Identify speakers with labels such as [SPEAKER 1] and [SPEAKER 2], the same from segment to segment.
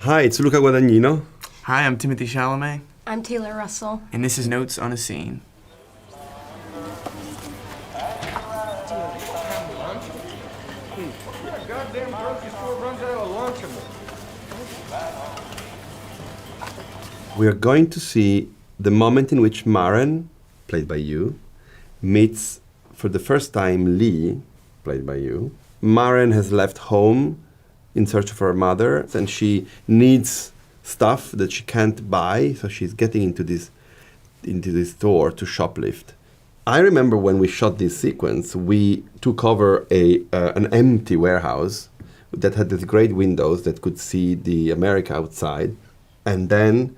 [SPEAKER 1] Hi, it's Lukaguadanino.
[SPEAKER 2] Hi, I'm Timoshichalame.
[SPEAKER 3] I'm Teillerrösel.
[SPEAKER 2] And this is Notes on a Scene.
[SPEAKER 1] We are going to see the moment in which Maren, played by you, meets for the first time Lee, played by you. Maren has left home in search of her mother, and she needs stuff that she can't buy, so she's getting into this store to shoplift. I remember when we shot this sequence, we took over an empty warehouse that had these great windows that could see the America outside, and then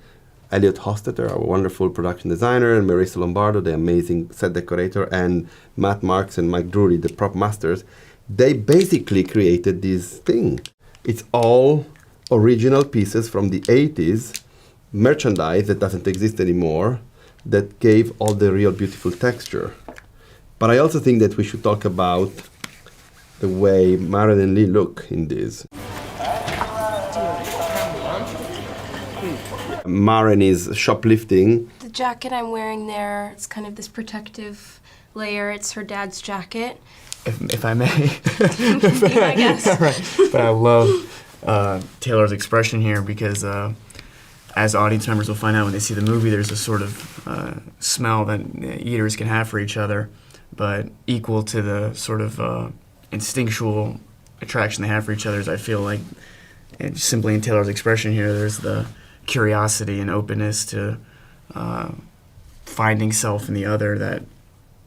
[SPEAKER 1] Elliot Hostetter, our wonderful production designer, and Marissa Lombardo, the amazing set decorator, and Matt Marks and Mike Drury, the prop masters, they basically created this thing. It's all original pieces from the 80s, merchandise that doesn't exist anymore, that gave all the real beautiful texture. But I also think that we should talk about the way Maren and Lee look in this. Maren is shoplifting.
[SPEAKER 3] The jacket I'm wearing there, it's kind of this protective layer. It's her dad's jacket.
[SPEAKER 2] If I may.
[SPEAKER 3] I guess.
[SPEAKER 2] Right. But I love Taylor's expression here because as audience members will find out when they see the movie, there's a sort of smell that eaters can have for each other, but equal to the sort of instinctual attraction they have for each other. I feel like, and simply in Taylor's expression here, there's the curiosity and openness to finding self in the other that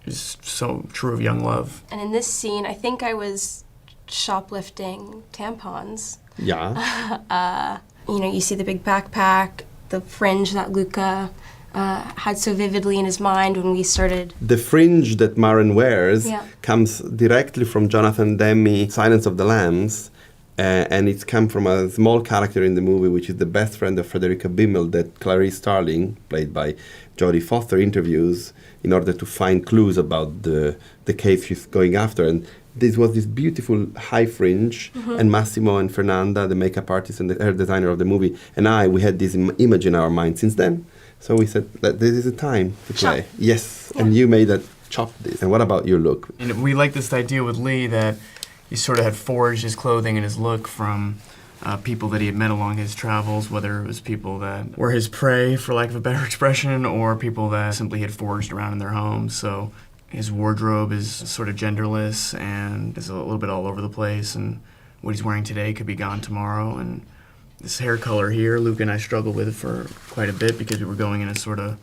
[SPEAKER 2] is so true of young love.
[SPEAKER 3] And in this scene, I think I was shoplifting tampons.
[SPEAKER 1] Yeah.
[SPEAKER 3] You see the big backpack, the fringe that Luca had so vividly in his mind when we started.
[SPEAKER 1] The fringe that Maren wears comes directly from Jonathan Demme's Silence of the Lambs, and it's come from a small character in the movie, which is the best friend of Frederica Bimmel, that Clarice Starling, played by Jodie Foster, interviews in order to find clues about the case she's going after. And this was this beautiful high fringe, and Massimo and Fernanda, the makeup artist and the hair designer of the movie, and we had this image in our mind since then. So we said that this is a time to play.
[SPEAKER 3] Chop.
[SPEAKER 1] Yes, and you made that chop this. And what about your look?
[SPEAKER 2] And we like this idea with Lee that he sort of had forged his clothing and his look from people that he had met along his travels, whether it was people that were his prey, for lack of a better expression, or people that simply had forged around in their homes. So his wardrobe is sort of genderless and is a little bit all over the place, and what he's wearing today could be gone tomorrow. And this hair color here, Luke and I struggled with for quite a bit because we were going in a sort of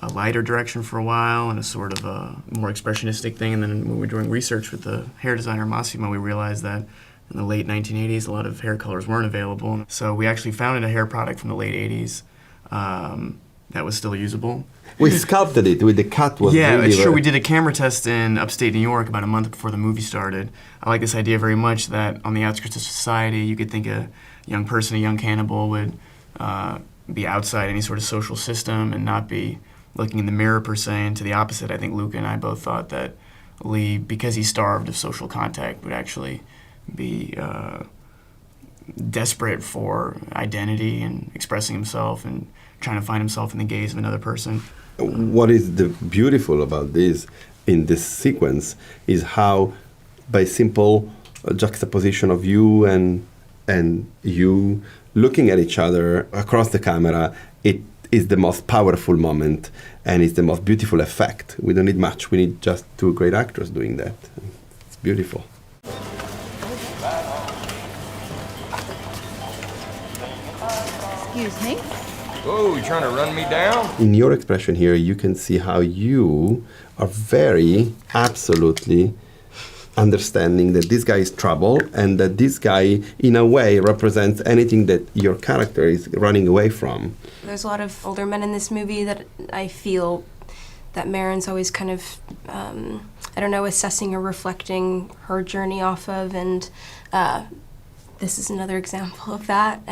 [SPEAKER 2] a lighter direction for a while and a sort of a more expressionistic thing. And then when we were doing research with the hair designer Massimo, we realized that in the late 1980s, a lot of hair colors weren't available. So we actually founded a hair product from the late 80s that was still usable.
[SPEAKER 1] We sculpted it with the cut.
[SPEAKER 2] It's true. We did a camera test in upstate New York about a month before the movie started. I like this idea very much that on the outskirts of society, you could think a young person, a young cannibal, would be outside any sort of social system and not be looking in the mirror per se. And to the opposite, I think Luca and I both thought that Lee, because he starved of social contact, would actually be desperate for identity and expressing himself and trying to find himself in the gaze of another person.
[SPEAKER 1] What is the beautiful about this in this sequence is how, by simple juxtaposition of you and you looking at each other across the camera, it is the most powerful moment and it's the most beautiful effect. We don't need much. We need just two great actors doing that. It's beautiful.
[SPEAKER 4] Excuse me?
[SPEAKER 5] Oh, you trying to run me down?
[SPEAKER 1] In your expression here, you can see how you are very absolutely understanding that this guy is trouble and that this guy, in a way, represents anything that your character is running away from.
[SPEAKER 3] There's a lot of older men in this movie that I feel that Maren's always kind of, assessing or reflecting her journey off of, and this is another example of that.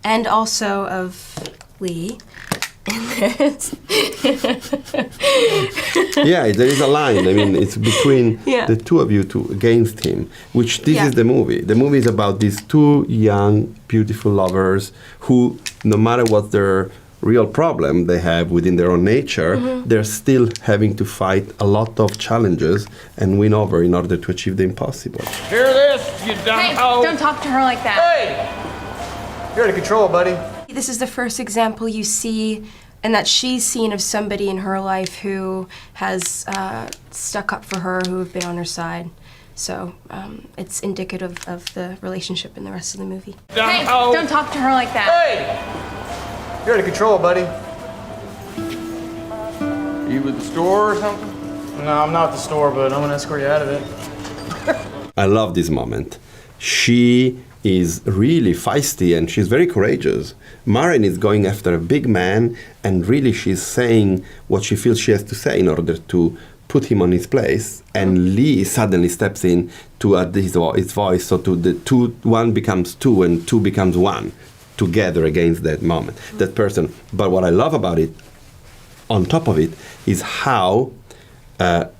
[SPEAKER 3] And also of Lee. in this.
[SPEAKER 1] Yeah, there is a line. I mean, it's between the two of you against him, which this is the movie. The movie is about these two young, beautiful lovers who, no matter what their real problem they have within their own nature, they're still having to fight a lot of challenges and win over in order to achieve the impossible.
[SPEAKER 5] Hear this, you dumb hoe?
[SPEAKER 4] Don't talk to her like that.
[SPEAKER 5] Hey! You're out of control, buddy.
[SPEAKER 3] This is the first example you see and that she's seen of somebody in her life who has stuck up for her, who have been on her side. So it's indicative of the relationship in the rest of the movie.
[SPEAKER 4] Hey, don't talk to her like that.
[SPEAKER 5] Hey! You're out of control, buddy. You at the store or something?
[SPEAKER 2] No, I'm not at the store, but I'm gonna escort you out of it.
[SPEAKER 1] I love this moment. She is really feisty and she's very courageous. Maren is going after a big man and really she's saying what she feels she has to say in order to put him on his place. And Lee suddenly steps in to add his voice, so to the two, one becomes two and two becomes one together against that moment, that person. But what I love about it, on top of it, is how Trent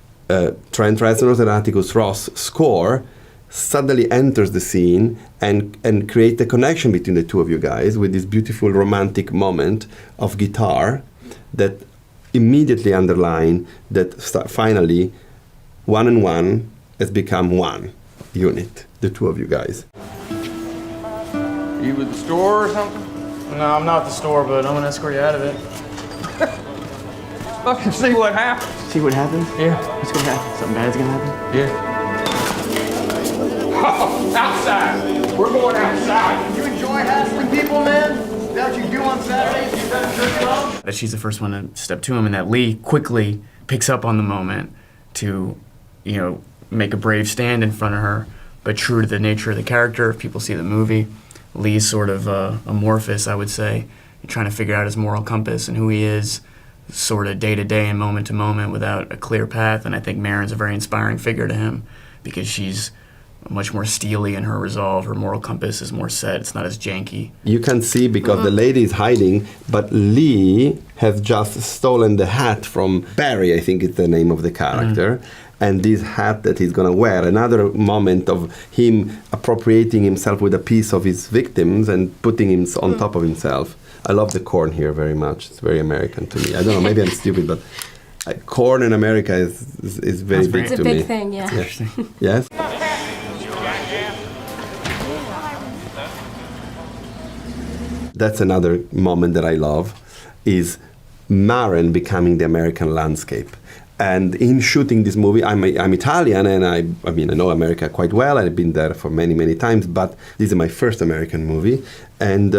[SPEAKER 1] Reznor's and Atticus Ross' score suddenly enters the scene and create a connection between the two of you guys with this beautiful romantic moment of guitar that immediately underline that finally one and one has become one unit, the two of you guys.
[SPEAKER 5] You at the store or something?
[SPEAKER 2] No, I'm not at the store, but I'm gonna escort you out of it.
[SPEAKER 5] Fucking see what happens.
[SPEAKER 2] See what happens?
[SPEAKER 5] Yeah.
[SPEAKER 2] What's gonna happen? Something bad's gonna happen?
[SPEAKER 5] Yeah. Outside. We're going outside.
[SPEAKER 6] You enjoy hassling people, man? Is that what you do on Saturdays? You better jerk it off?
[SPEAKER 2] That she's the first one to step to him, and that Lee quickly picks up on the moment to, you know, make a brave stand in front of her. But true to the nature of the character, if people see the movie, Lee's sort of amorphous, I would say, trying to figure out his moral compass and who he is, sort of day to day and moment to moment without a clear path. And I think Maren's a very inspiring figure to him because she's much more steely in her resolve. Her moral compass is more set. It's not as janky.
[SPEAKER 1] You can see because the lady is hiding, but Lee has just stolen the hat from Barry, I think it's the name of the character. And this hat that he's going to wear, another moment of him appropriating himself with a piece of his victims and putting him on top of himself. I love the corn here very much. It's very American to me. I don't know, maybe I'm stupid, but corn in America is very big
[SPEAKER 3] It's
[SPEAKER 1] to
[SPEAKER 3] a
[SPEAKER 1] me.
[SPEAKER 3] big thing, yeah.
[SPEAKER 1] Yes? That's another moment that I love, is Maren becoming the American landscape. And in shooting this movie, I'm Italian, and I mean, I know America quite well. I've been there for many, many times, but this is my first American movie. And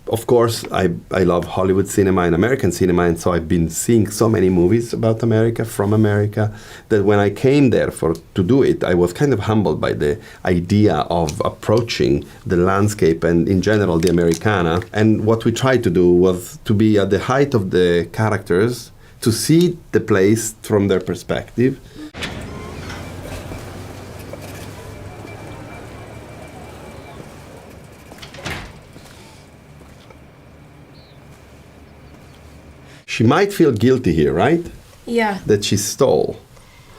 [SPEAKER 1] of course, I love Hollywood cinema and American cinema, and so I've been seeing so many movies about America, from America, that when I came there to do it, I was kind of humbled by the idea of approaching the landscape and, in general, the Americana. And what we tried to do was to be at the height of the characters, to see the place from their perspective. She might feel guilty here, right?
[SPEAKER 3] Yeah.
[SPEAKER 1] That she stole.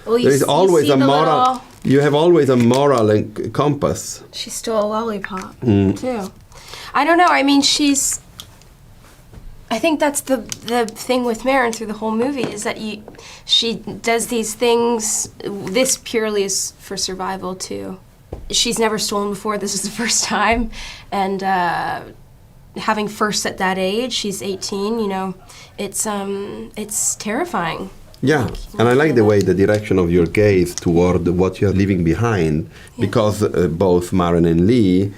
[SPEAKER 3] Well,
[SPEAKER 1] There is always a moral. You have always a moral compass.
[SPEAKER 3] She stole a lollipop, too. I don't know. I mean, I think that's the thing with Maren through the whole movie, is that she does these things. This purely is for survival, too. She's never stolen before. This is the first time. And having first at that age, she's 18, you know, it's terrifying.
[SPEAKER 1] Yeah, and I like the way the direction of your gaze toward what you're leaving behind, because both Maren and Lee,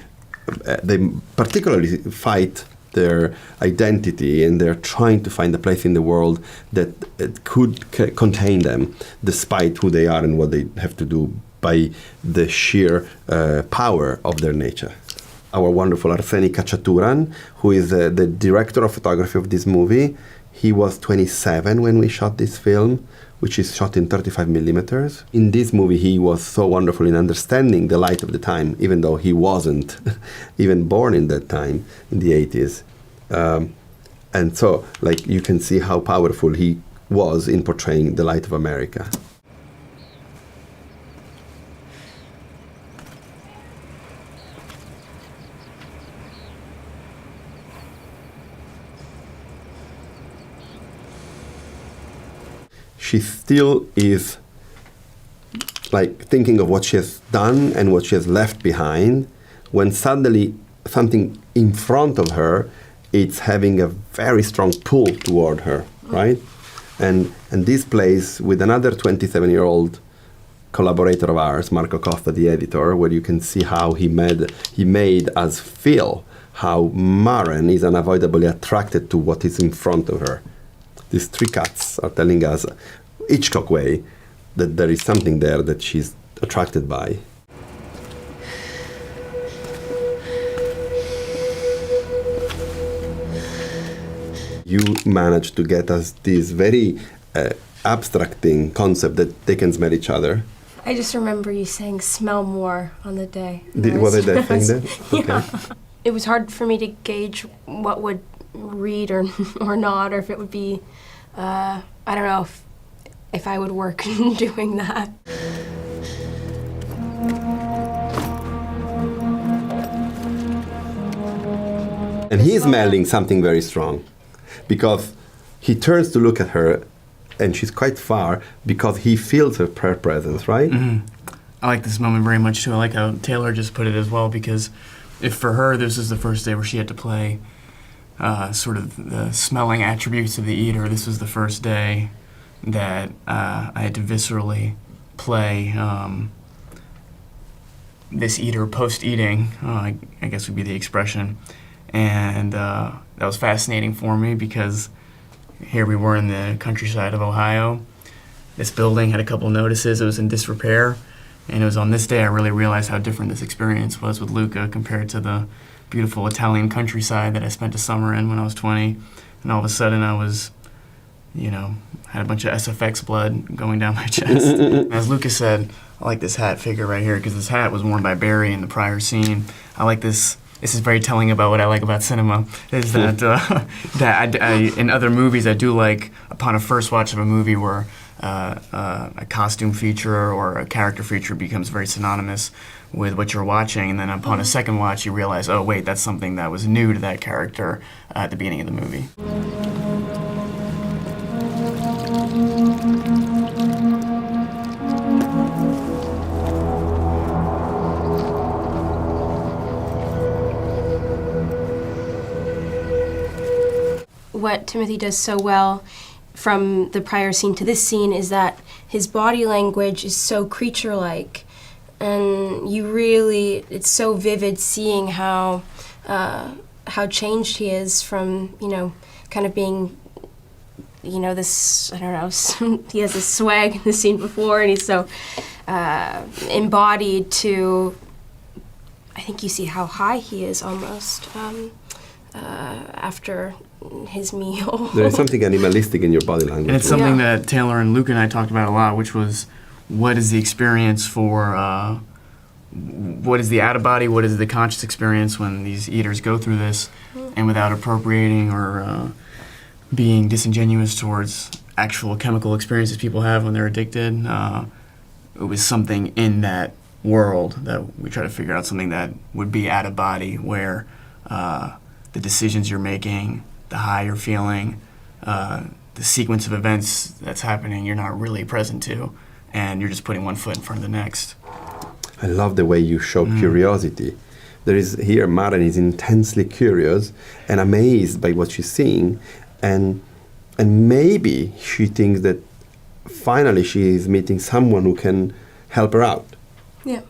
[SPEAKER 1] they particularly fight their identity, and they're trying to find a place in the world that could contain them, despite who they are and what they have to do by the sheer power of their nature. Our wonderful Arseni Khachaturan, who is the director of photography of this movie, he was 27 when we shot this film, which is shot in 35 millimeters. In this movie, he was so wonderful in understanding the light of the time, even though he wasn't even born in that time, in the 80s. And so, like, you can see how powerful he was in portraying the light of America. She still is like thinking of what she has done and what she has left behind, when suddenly something in front of her, it's having a very strong pull toward her, right? And this plays with another 27-year-old collaborator of ours, Marco Costa, the editor, where you can see how he made us feel how Maren is unavoidably attracted to what is in front of her. These three cuts are telling us, Hitchcock way, that there is something there that she's attracted by. You managed to get us this very abstracting concept that they can smell each other.
[SPEAKER 3] I just remember you saying "smell more" on the day.
[SPEAKER 1] Was I saying that? Okay.
[SPEAKER 3] Yeah. It was hard for me to gauge what would read or not, or if it would be, I don't know, if I would work doing that.
[SPEAKER 1] And he is smelling something very strong, because he turns to look at her, and she's quite far, because he feels her presence, right?
[SPEAKER 2] Mm-hmm. I like this moment very much too. I like how Taylor just put it as well, because if for her this is the first day where she had to play sort of the smelling attributes of the eater, this was the first day that I had to viscerally play this eater post-eating, I guess would be the expression. And that was fascinating for me, because here we were in the countryside of Ohio. This building had a couple notices. It was in disrepair. And it was on this day I really realized how different this experience was with Luca compared to the beautiful Italian countryside that I spent a summer in when I was 20. And all of a sudden I was, had a bunch of SFX blood going down my chest. And as Luca said, I like this hat figure right here, because this hat was worn by Barry in the prior scene. I like this. This is very telling about what I like about cinema, is that I in other movies I do like, upon a first watch of a movie where a costume feature or a character feature becomes very synonymous with what you're watching, and then upon a second watch you realize, oh wait, that's something that was new to that character at the beginning of the movie.
[SPEAKER 3] What Timothy does so well from the prior scene to this scene is that his body language is so creature-like, and it's so vivid seeing how changed he is from, kind of being, this, I don't know, he has this swag in the scene before, and he's so embodied to, I think you see how high he is almost after his meal.
[SPEAKER 1] There is something animalistic in your body language.
[SPEAKER 2] And it's something that Taylor and Luke and I talked about a lot, which was, what is the experience for, what is the out-of-body, what is the conscious experience when these eaters go through this, and without appropriating or being disingenuous towards actual chemical experiences people have when they're addicted. It was something in that world that we try to figure out, something that would be out-of-body, where the decisions you're making, the high you're feeling, the sequence of events that's happening, you're not really present to, and you're just putting one foot in front of the next.
[SPEAKER 1] I love the way you show curiosity. There is here, Maren is intensely curious and amazed by what she's seeing, and maybe she thinks that finally she is meeting someone who can help her out.
[SPEAKER 3] Yeah.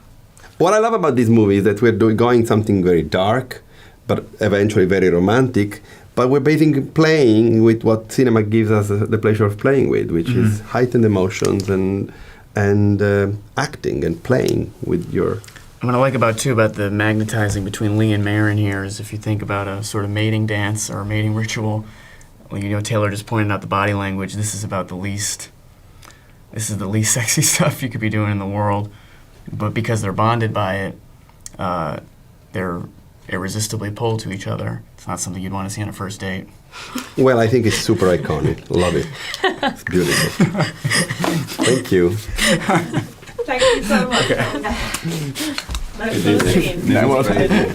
[SPEAKER 1] What I love about this movie is that we're going something very dark, but eventually very romantic, but we're basically playing with what cinema gives us the pleasure of playing with, which is heightened emotions and acting and playing with your...
[SPEAKER 2] And what I like about the magnetizing between Lee and Maren here is, if you think about a sort of mating dance or a mating ritual, Taylor just pointed out the body language. This is the least sexy stuff you could be doing in the world, but because they're bonded by it, they're irresistibly pull to each other. It's not something you'd want to see on a first date.
[SPEAKER 1] Well, I think it's super iconic. Love it. It's beautiful. Thank you.
[SPEAKER 7] Thank you so much. Nice to meet you.